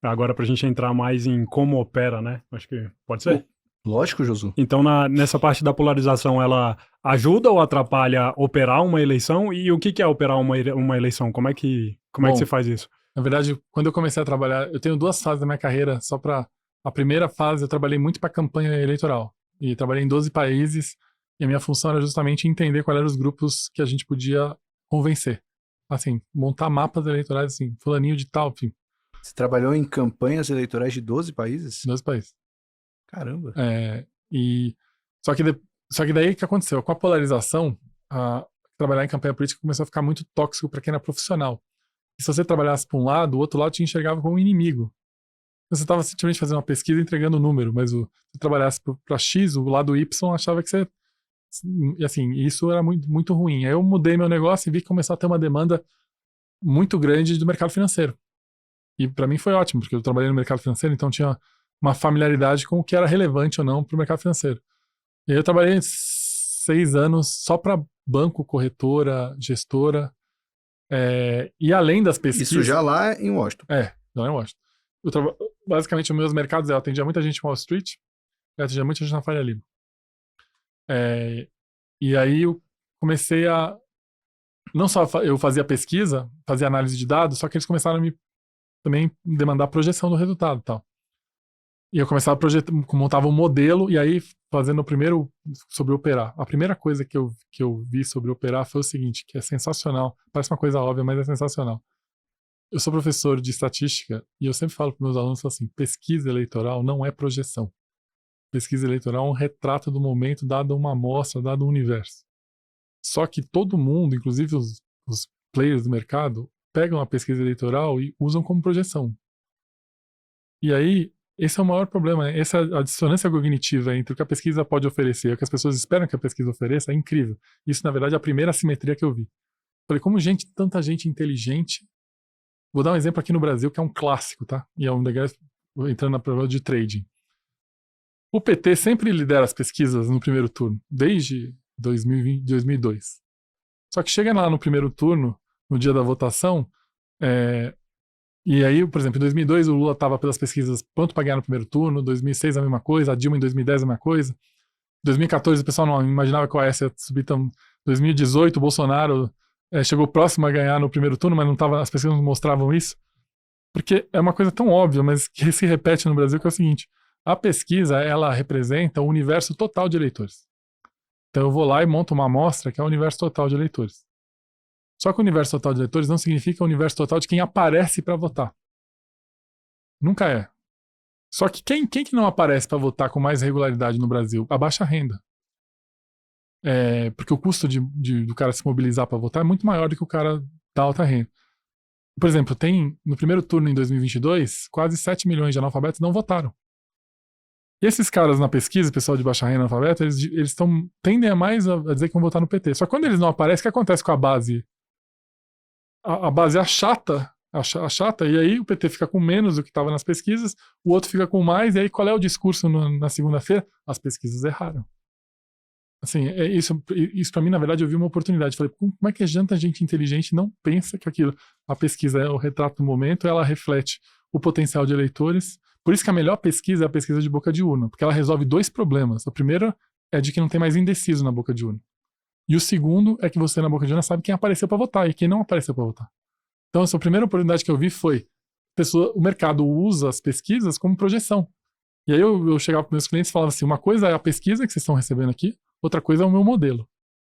Agora, para a gente entrar mais em como opera, né? Acho que pode ser. Lógico, Josu. Então, nessa parte da polarização, ela ajuda ou atrapalha operar uma eleição? E o que é operar uma eleição? Como é que se Bom, faz isso? na verdade, quando eu comecei a trabalhar, eu tenho duas fases da minha carreira, só para a primeira fase eu trabalhei muito para campanha eleitoral e trabalhei em 12 países e a minha função era justamente entender quais eram os grupos que a gente podia convencer. Assim, montar mapas eleitorais assim, fulaninho de tal, enfim, Você trabalhou em campanhas eleitorais de 12 países? 12 países. Caramba. É, e só que, só que daí o que aconteceu? Com a polarização, trabalhar em campanha política começou a ficar muito tóxico para quem era profissional. E se você trabalhasse para um lado, o outro lado te enxergava como inimigo. Você estava simplesmente fazendo uma pesquisa e entregando um número, mas se você trabalhasse para X, o lado Y achava que você. E assim, isso era muito, muito ruim. Aí eu mudei meu negócio e vi que começou a ter uma demanda muito grande do mercado financeiro. E para mim foi ótimo, porque eu trabalhei no mercado financeiro, então tinha uma familiaridade com o que era relevante ou não para o mercado financeiro. E aí eu trabalhei 6 anos só para banco, corretora, gestora. E além das Isso pesquisas. já lá em Washington. Não é Washington. Basicamente, os meus mercados, eu atendia muita gente em Wall Street, eu atendia muita gente na Faria Lima. E aí eu comecei a. Não só eu fazia pesquisa, fazia análise de dados, só que eles começaram a me também demandar projeção do resultado e tal. E eu começava a projetar, montava um modelo, e aí fazendo o primeiro sobre operar. A primeira coisa que eu vi sobre operar foi o seguinte, que é sensacional. Parece uma coisa óbvia, mas é sensacional. Eu sou professor de estatística e eu sempre falo para meus alunos assim, pesquisa eleitoral não é projeção. Pesquisa eleitoral é um retrato do momento dado uma amostra, dado um universo. Só que todo mundo, inclusive os players do mercado, pegam a pesquisa eleitoral e usam como projeção. E aí, esse é o maior problema, né? A dissonância cognitiva entre o que a pesquisa pode oferecer e o que as pessoas esperam que a pesquisa ofereça é incrível. Isso, na verdade, é a primeira assimetria que eu vi. Falei, como tanta gente inteligente. Vou dar um exemplo aqui no Brasil que é um clássico, tá? E é um negócio entrando na prova de trading. O PT sempre lidera as pesquisas no primeiro turno, desde 2020, 2002. Só que chega lá no primeiro turno, no dia da votação, e aí, por exemplo, em 2002 o Lula estava pelas pesquisas pronto para ganhar no primeiro turno, 2006 a mesma coisa, a Dilma em 2010 a mesma coisa, 2014 o pessoal não imaginava que o Aécio ia subir tão... 2018 o Bolsonaro chegou próximo a ganhar no primeiro turno, mas não tava, as pesquisas não mostravam isso. Porque é uma coisa tão óbvia, mas que se repete no Brasil, que é o seguinte, a pesquisa, ela representa o universo total de eleitores. Então eu vou lá e monto uma amostra que é o universo total de eleitores. Só que o universo total de eleitores não significa o universo total de quem aparece para votar. Nunca é. Só que quem que não aparece para votar com mais regularidade no Brasil? A baixa renda. Porque o custo do cara se mobilizar para votar é muito maior do que o cara da alta renda. Por exemplo, tem no primeiro turno em 2022, quase 7 milhões de analfabetos não votaram. E esses caras na pesquisa, pessoal de baixa renda analfabeto, eles tendem a mais a dizer que vão votar no PT. Só que quando eles não aparecem, o que acontece com a base? A base achata, e aí o PT fica com menos do que estava nas pesquisas, o outro fica com mais, e aí qual é o discurso na segunda-feira? As pesquisas erraram. Assim, isso para mim, na verdade, eu vi uma oportunidade. Falei, como é que tanta gente inteligente não pensa que a pesquisa é o retrato do momento, ela reflete o potencial de eleitores. Por isso que a melhor pesquisa é a pesquisa de boca de urna, porque ela resolve dois problemas. O primeiro é de que não tem mais indeciso na boca de urna. E o segundo é que você na boca de urna sabe quem apareceu para votar e quem não apareceu para votar. Então, essa primeira oportunidade que eu vi foi o mercado usa as pesquisas como projeção. E aí eu chegava para meus clientes e falava assim, uma coisa é a pesquisa que vocês estão recebendo aqui, outra coisa é o meu modelo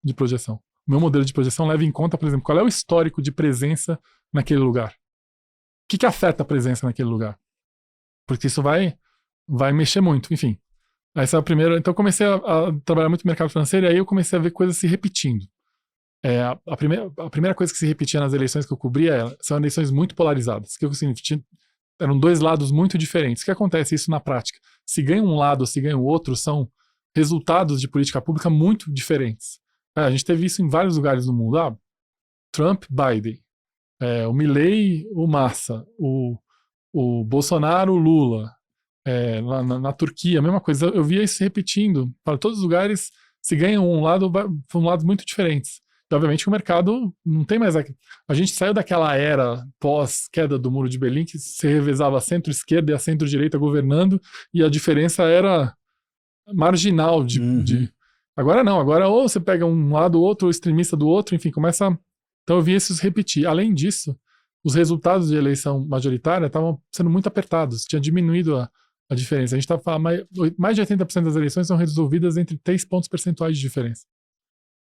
de projeção. O meu modelo de projeção leva em conta, por exemplo, qual é o histórico de presença naquele lugar. O que afeta a presença naquele lugar? Porque isso vai mexer muito, enfim. Essa é a primeira. Então eu comecei a trabalhar muito no mercado financeiro e aí eu comecei a ver coisas se repetindo. A primeira coisa que se repetia nas eleições que eu cobria são eleições muito polarizadas. Que eram dois lados muito diferentes. O que acontece isso na prática? Se ganha um lado ou se ganha o outro, são resultados de política pública muito diferentes. A gente teve isso em vários lugares do mundo. Trump, Biden. O Milley, o Massa. O Bolsonaro, o Lula. Na Turquia, a mesma coisa. Eu via isso se repetindo. Para todos os lugares, se ganha um lado, são lados muito diferentes. obviamente, o mercado não tem mais... A gente saiu daquela era pós-queda do Muro de Berlim, que se revezava a centro-esquerda e a centro-direita governando, e a diferença era marginal Agora não, agora ou você pega um lado ou outro, ou extremista do outro, enfim, começa... Então eu vi isso se repetir. Além disso, os resultados de eleição majoritária estavam sendo muito apertados, tinha diminuído a diferença. A gente estava falando, mais de 80% das eleições são resolvidas entre 3 pontos percentuais de diferença.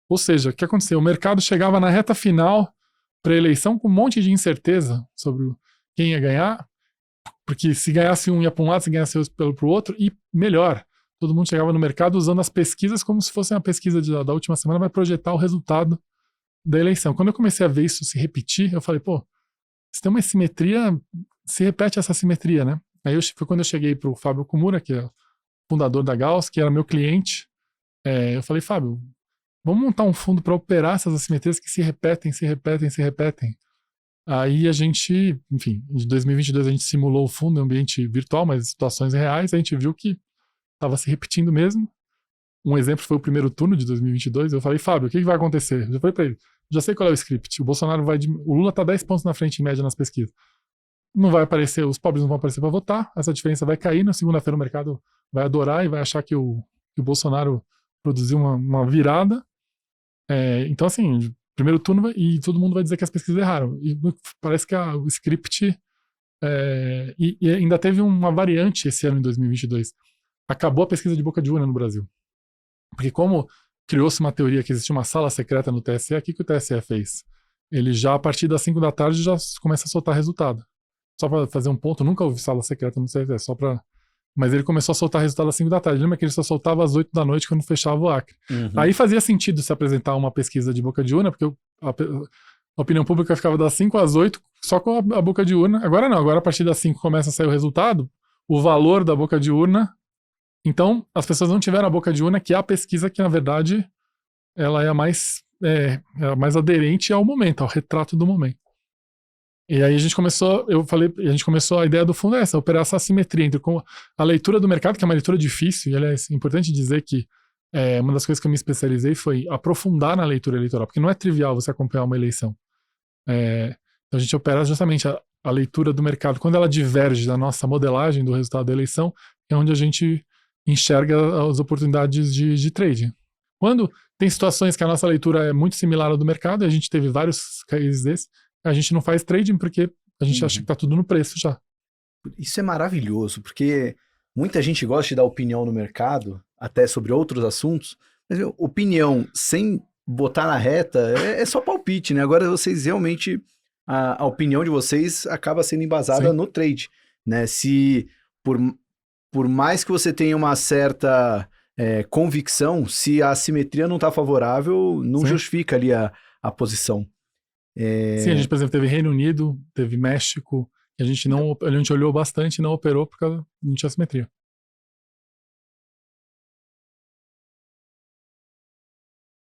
Ou seja, o que aconteceu? O mercado chegava na reta final para a eleição com um monte de incerteza sobre quem ia ganhar, porque se ganhasse um ia para um lado, se ganhasse outro para o outro, e melhor, todo mundo chegava no mercado usando as pesquisas como se fosse uma pesquisa da última semana, vai projetar o resultado da eleição. Quando eu comecei a ver isso se repetir, eu falei, pô, se tem uma simetria, se repete essa simetria, né? Aí foi quando eu cheguei para o Fábio Kumura, que é o fundador da Gauss, que era meu cliente, eu falei, Fábio, vamos montar um fundo para operar essas assimetrias que se repetem. Aí a gente, enfim, em 2022 a gente simulou o fundo em ambiente virtual, mas situações reais, a gente viu que estava se repetindo mesmo. Um exemplo foi o primeiro turno de 2022. Eu falei, Fábio, o que vai acontecer? Eu falei para ele, já sei qual é o script. O Lula está 10 pontos na frente em média nas pesquisas. Não vai aparecer, os pobres não vão aparecer para votar, essa diferença vai cair. Na segunda-feira o mercado vai adorar e vai achar que o Bolsonaro produziu uma virada. Então, assim, primeiro turno e todo mundo vai dizer que as pesquisas erraram. E parece que o script... e ainda teve uma variante esse ano, em 2022. Acabou a pesquisa de boca de urna no Brasil. Porque como criou-se uma teoria que existia uma sala secreta no TSE, o que o TSE fez? Ele já, a partir das 5 da tarde, já começa a soltar resultado. Só para fazer um ponto, nunca houve sala secreta no TSE, mas ele começou a soltar resultado às 5 da tarde. Lembra que ele só soltava às 8 da noite quando fechava o Acre. Aí fazia sentido se apresentar uma pesquisa de boca de urna, porque a opinião pública ficava das 5 às 8 só com a boca de urna. Agora não, agora a partir das 5 começa a sair o resultado, o valor da boca de urna. Então, as pessoas não tiveram a boca de urna, que é a pesquisa que, na verdade, ela é a mais aderente ao momento, ao retrato do momento. E aí a gente começou, a ideia do fundo é essa, operar essa assimetria entre a leitura do mercado, que é uma leitura difícil, e é importante dizer que uma das coisas que eu me especializei foi aprofundar na leitura eleitoral, porque não é trivial você acompanhar uma eleição. Então a gente opera justamente a leitura do mercado. Quando ela diverge da nossa modelagem do resultado da eleição, é onde a gente enxerga as oportunidades de trading. Quando tem situações que a nossa leitura é muito similar à do mercado, e a gente teve vários cases desses, a gente não faz trading porque a gente acha que tá tudo no preço já. Isso é maravilhoso, porque muita gente gosta de dar opinião no mercado, até sobre outros assuntos, mas opinião sem botar na reta é só palpite, né? Agora vocês realmente, a opinião de vocês acaba sendo embasada no trade, né? Se por mais que você tenha uma certa convicção, se a assimetria não está favorável, não justifica ali a posição. Sim, a gente, por exemplo, teve Reino Unido, teve México, que a gente olhou bastante e não operou porque não tinha assimetria.